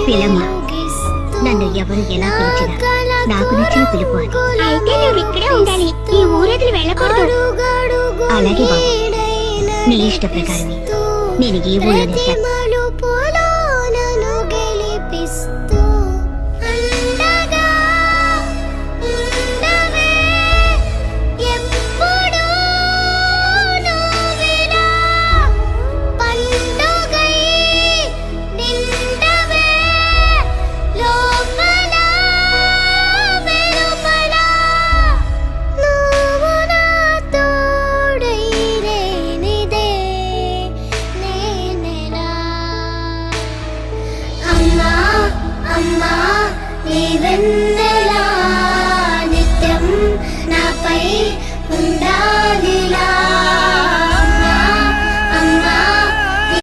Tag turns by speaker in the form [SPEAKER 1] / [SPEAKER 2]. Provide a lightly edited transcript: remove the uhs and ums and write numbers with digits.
[SPEAKER 1] పిలమ్మ. నన్ను ఎవరు ఎలా పిలిచినా నాకు నచ్చిన పిలుపు అది.
[SPEAKER 2] అయితే నువ్వు ఇక్కడే ఉండాలి, ఈ ఊరొదిలి వెళ్ళకూడదు.
[SPEAKER 1] అలాగే బాబు, నీ ఇష్ట ప్రకారమే నేను ఈ ఊళ్ళోనే ఉంటాను.
[SPEAKER 2] అమ్మా, నీ వెన్నెల